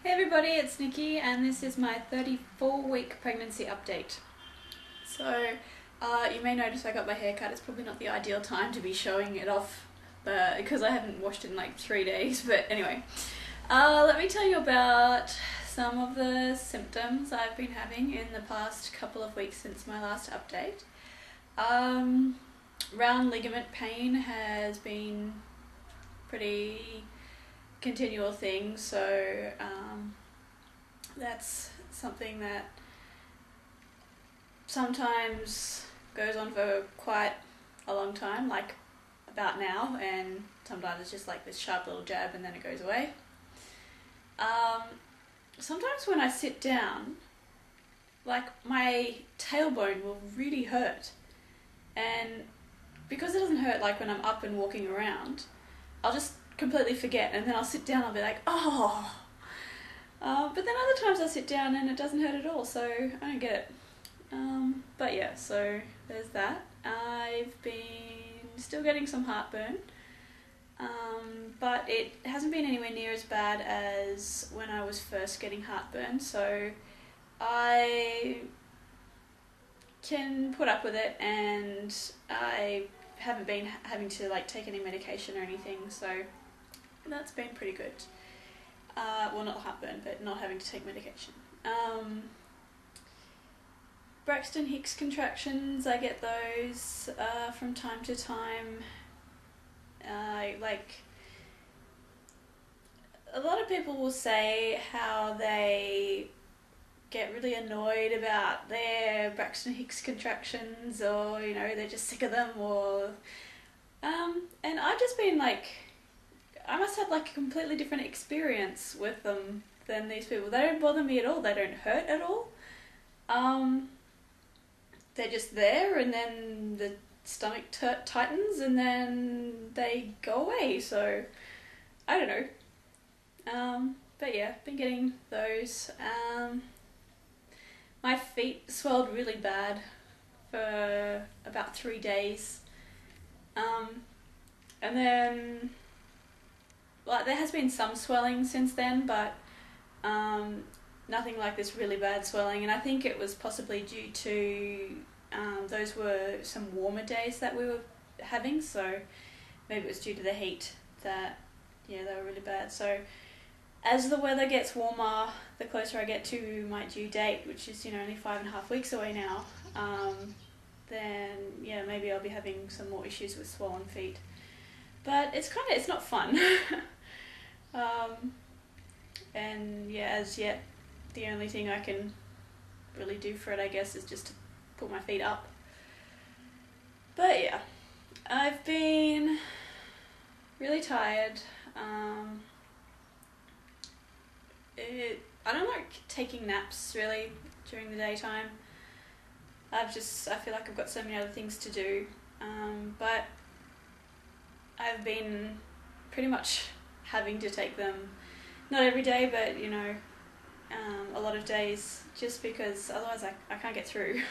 Hey everybody, it's Nikki and this is my 34-week pregnancy update. So, you may notice I got my hair cut. It's probably not the ideal time to be showing it off because I haven't washed it in like 3 days, but anyway. Let me tell you about some of the symptoms I've been having in the past couple of weeks since my last update. Round ligament pain has been pretty continual thing, so that's something that sometimes goes on for quite a long time, like about now, and sometimes it's just like this sharp little jab and then it goes away. Sometimes when I sit down, like my tailbone will really hurt, and because it doesn't hurt like when I'm up and walking around, I'll just completely forget, and then I'll sit down and I'll be like, oh. But then other times I sit down and it doesn't hurt at all, so I don't get it. But yeah, so there's that. I've been still getting some heartburn, but it hasn't been anywhere near as bad as when I was first getting heartburn, so I can put up with it, and I haven't been having to like take any medication or anything, so that's been pretty good. Well, not heartburn, but not having to take medication. Braxton Hicks contractions, I get those from time to time. Like, a lot of people will say how they get really annoyed about their Braxton Hicks contractions, or you know, they're just sick of them, or and I've just been like, I must have like a completely different experience with them than these people. They don't bother me at all. They don't hurt at all. They're just there, and then the stomach tightens, and then they go away. So I don't know. But yeah, been getting those. My feet swelled really bad for about 3 days. And then, like, there has been some swelling since then, but nothing like this really bad swelling. And I think it was possibly due to those were some warmer days that we were having, so maybe it was due to the heat that, yeah, they were really bad. So as the weather gets warmer, the closer I get to my due date, which is, you know, only 5.5 weeks away now, then yeah, maybe I'll be having some more issues with swollen feet. But it's not fun. And yeah, as yet, the only thing I can really do for it, I guess, is just to put my feet up. But yeah, I've been really tired. I don't like taking naps really during the daytime. I feel like I've got so many other things to do, but I've been pretty much having to take them, not every day, but you know, a lot of days, just because otherwise I can't get through.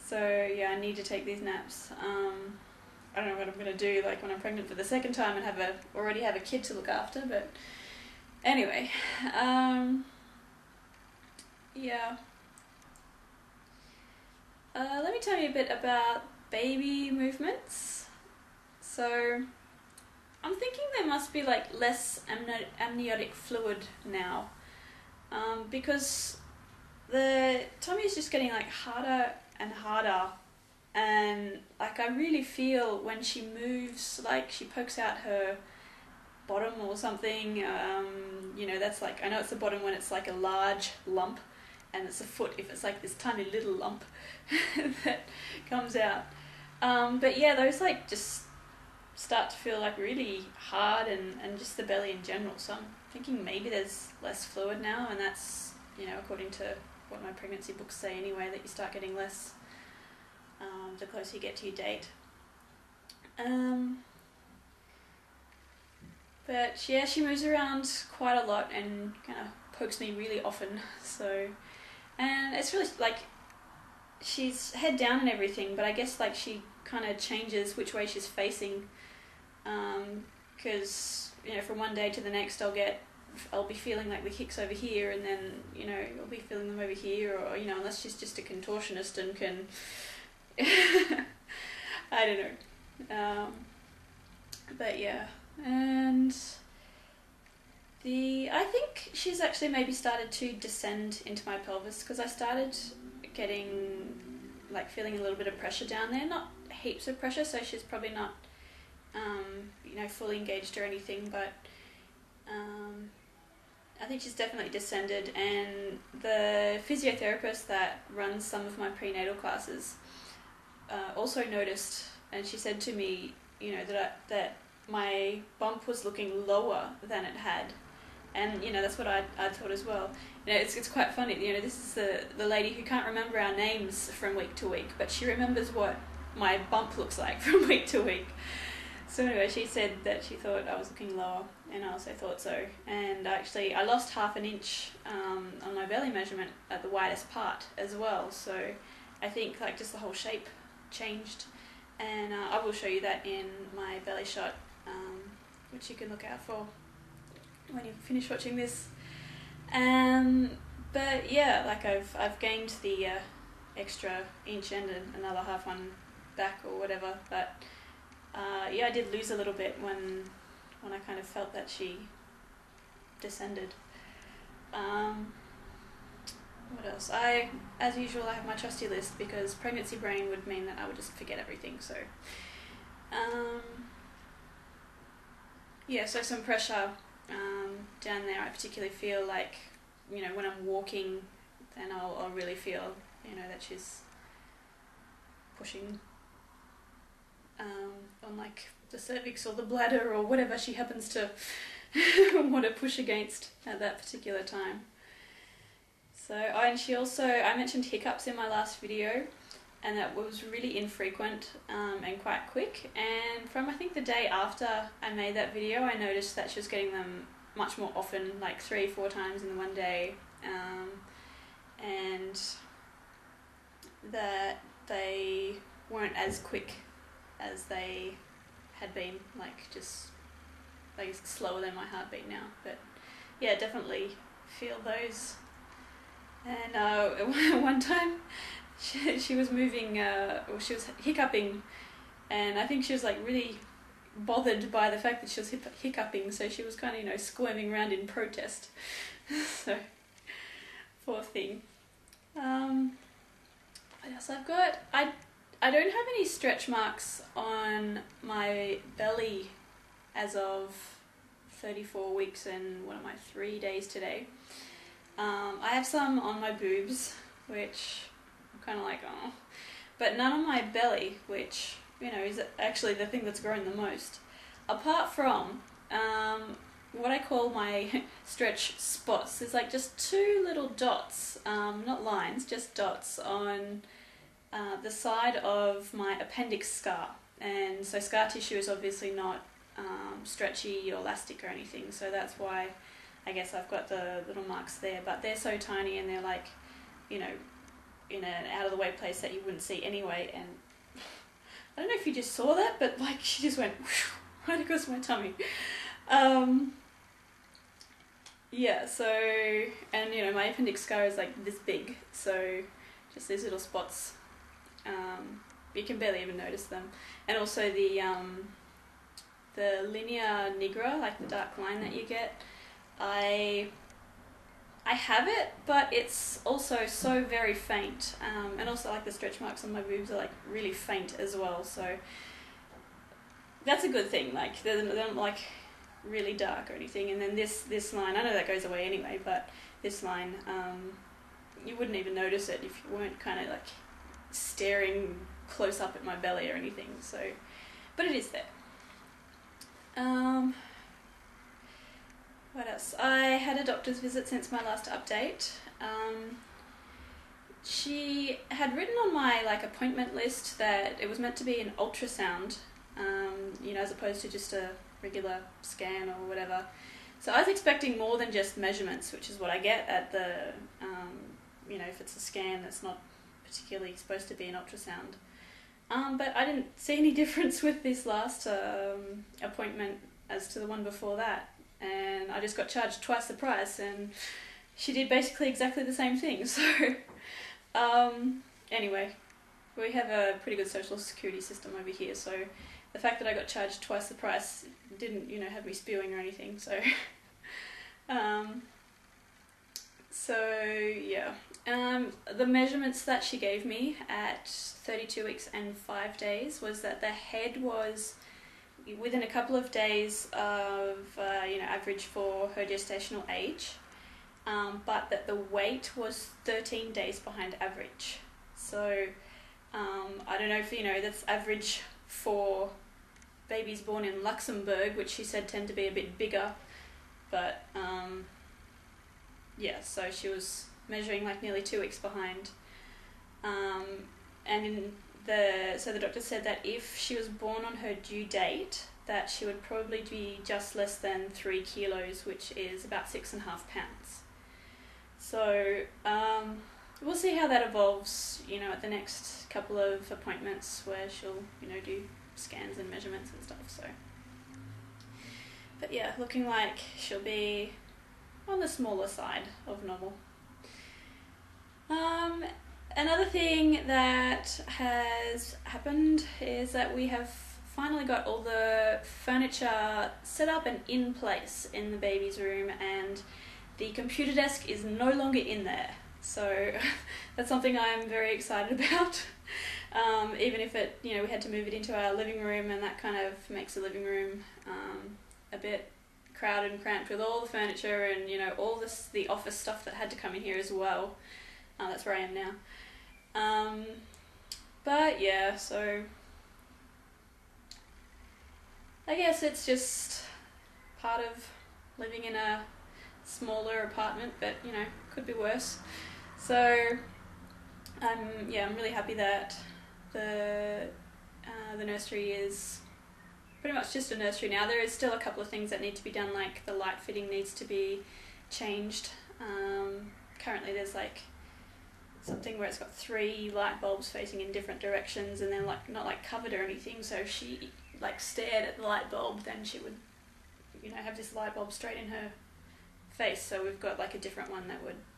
So yeah, I need to take these naps. I don't know what I'm going to do like when I'm pregnant for the second time and already have a kid to look after, but anyway, yeah. Let me tell you a bit about baby movements. So I'm thinking there must be like less amniotic fluid now, because the tummy is just getting like harder and harder, and like I really feel when she moves, like she pokes out her bottom or something, you know, that's like, I know it's the bottom when it's like a large lump, and it's a foot if it's like this tiny little lump that comes out. But yeah, those like just start to feel like really hard, and just the belly in general. So I'm thinking maybe there's less fluid now, and that's, you know, according to what my pregnancy books say anyway, that you start getting less the closer you get to your date. But yeah, she moves around quite a lot and kind of pokes me really often. So, and it's really like, she's head down and everything, but I guess like she kind of changes which way she's facing, because you know, from one day to the next I'll get I'll be feeling like the kicks over here, and then, you know, I'll be feeling them over here, or, you know, unless she's just a contortionist and can, I don't know. But yeah, and I think she's actually maybe started to descend into my pelvis, because I started getting, like, feeling a little bit of pressure down there, not heaps of pressure, so she's probably not, you know, fully engaged or anything, but I think she's definitely descended. And the physiotherapist that runs some of my prenatal classes also noticed, and she said to me, you know, that my bump was looking lower than it had, and, you know, that's what I thought as well. You know, it's quite funny. You know, this is the lady who can't remember our names from week to week, but she remembers what my bump looks like from week to week. So anyway, she said that she thought I was looking lower, and I also thought so. And actually, I lost 1/2 inch on my belly measurement at the widest part as well. So I think, like, just the whole shape changed. And I will show you that in my belly shot, which you can look out for when you finish watching this. But yeah, like, I've gained the extra inch and another 1/2 one back or whatever, but yeah, I did lose a little bit when I kind of felt that she descended. What else? As usual, I have my trusty list, because pregnancy brain would mean that I would just forget everything. So yeah, so some pressure down there. I particularly feel like, you know, when I'm walking, then I'll really feel, you know, that she's pushing on, like, the cervix or the bladder or whatever she happens to want to push against at that particular time. So, and she also, I mentioned hiccups in my last video, and that was really infrequent and quite quick. And from, I think, the day after I made that video, I noticed that she was getting them much more often, like 3-4 times in one day, and that they weren't as quick as they had been, like, just, like, slower than my heartbeat now. But yeah, definitely feel those. And one time she was moving, or she was hiccuping, and I think she was, like, really bothered by the fact that she was hiccuping, so she was kind of, you know, squirming around in protest. So, poor thing. What else I've got? I don't have any stretch marks on my belly as of 34 weeks and, what am I, 3 days today. I have some on my boobs, which I'm kind of like, oh, but none on my belly, which, you know, is actually the thing that's grown the most. Apart from what I call my stretch spots. There's, like, just 2 little dots, not lines, just dots on the side of my appendix scar. And so scar tissue is obviously not stretchy or elastic or anything, so that's why I guess I've got the little marks there. But they're so tiny, and they're, like, you know, in an out of the way place that you wouldn't see anyway. And I don't know if you just saw that, but, like, she just went right across my tummy. Yeah, so, and, you know, my appendix scar is, like, this big, so just these little spots, you can barely even notice them. And also the linea nigra, like the dark line that you get, I have it, but it's also so very faint, and also, like, the stretch marks on my boobs are, like, really faint as well, so that's a good thing. Like, they're not, like, really dark or anything. And then this line, I know that goes away anyway, but this line, you wouldn't even notice it if you weren't kind of, like, staring close up at my belly or anything. So, but it is there. What else? I had a doctor's visit since my last update. She had written on my, like, appointment list that it was meant to be an ultrasound, you know, as opposed to just a regular scan or whatever. So I was expecting more than just measurements, which is what I get at the, you know, if it's a scan that's not particularly supposed to be an ultrasound. But I didn't see any difference with this last appointment as to the one before that. and I just got charged twice the price, and she did basically exactly the same thing. So anyway, we have a pretty good social security system over here, so the fact that I got charged twice the price didn't, you know, have me spewing or anything. So yeah. The measurements that she gave me at 32 weeks and 5 days was that the head was within a couple of days of average for her gestational age, but that the weight was 13 days behind average. So I don't know if that's average for babies born in Luxembourg, which she said tend to be a bit bigger, but so she was measuring like nearly 2 weeks behind, and so the doctor said that if she was born on her due date, that she would probably be just less than 3 kilos, which is about 6.5 pounds. So we'll see how that evolves, at the next couple of appointments where she'll, do scans and measurements and stuff. So, but yeah, looking like she'll be on the smaller side of normal. Another thing that has happened is that we have finally got all the furniture set up and in place in the baby's room, and the computer desk is no longer in there. So that's something I'm very excited about. Even if it, we had to move it into our living room, and that kind of makes the living room a bit crowded and cramped with all the furniture and, all the office stuff that had to come in here as well. That's where I am now. But yeah, so I guess it's just part of living in a smaller apartment, but could be worse. So I'm really happy that the nursery is pretty much just a nursery now. There is still a couple of things that need to be done, like the light fitting needs to be changed. Currently there's like something where it's got 3 light bulbs facing in different directions, and they're like not like covered or anything, so if she like stared at the light bulb, then she would have this light bulb straight in her face. So we've got like a different one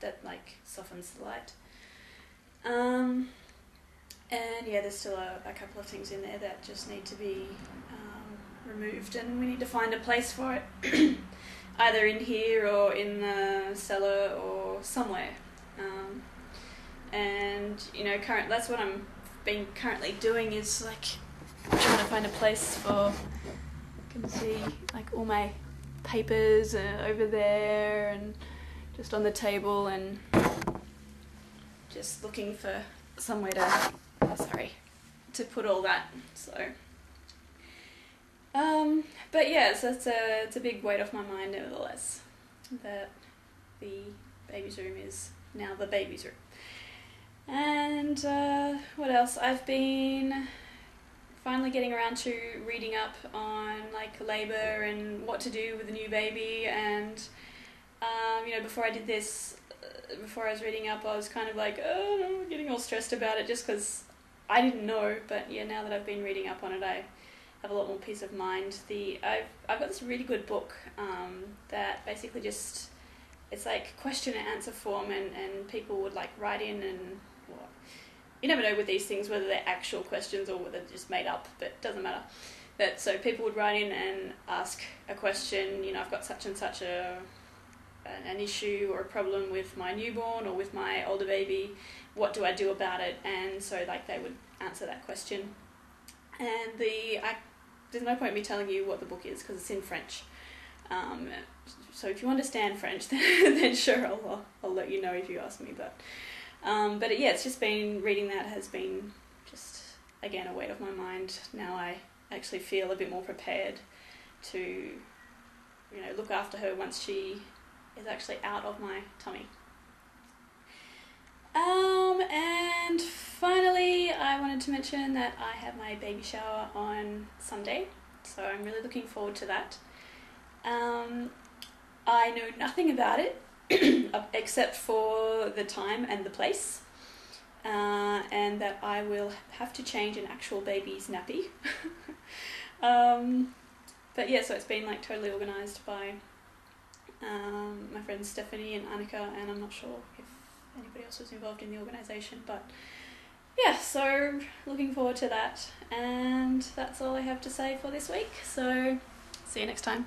that like softens the light. And yeah, there's still a couple of things in there that just need to be removed, and we need to find a place for it either in here or in the cellar or somewhere. And that's what I'm been currently doing, is like trying to find a place for, you can see like all my papers over there and just on the table, and just looking for somewhere to put all that. So but yeah, so it's a big weight off my mind nevertheless, that the baby's room is now the baby's room. And what else? I've been finally getting around to reading up on like labour and what to do with a new baby, and before I did this, before I was reading up, I was kind of like, getting all stressed about it just because I didn't know. But yeah, now that I've been reading up on it, I have a lot more peace of mind. I've got this really good book that basically just, it's like question and answer form, and people would like write in, and you never know with these things whether they're actual questions or whether they're just made up, but it doesn't matter. But so people would write in and ask a question, I've got such and such an issue or a problem with my newborn or with my older baby, what do I do about it? And so like they would answer that question. And there's no point in me telling you what the book is because it's in French. So if you understand French, then sure, I'll let you know if you ask me. But yeah, it's just been, reading that has been just, again, a weight off my mind. Now I actually feel a bit more prepared to, look after her once she is actually out of my tummy. And finally, I wanted to mention that I have my baby shower on Sunday, so I'm really looking forward to that. I know nothing about it except for the time and the place, and that I will have to change an actual baby's nappy. But yeah, so it's been like totally organised by my friends Stephanie and Annika, and I'm not sure if anybody else was involved in the organisation, but yeah, so looking forward to that, and that's all I have to say for this week, so see you next time.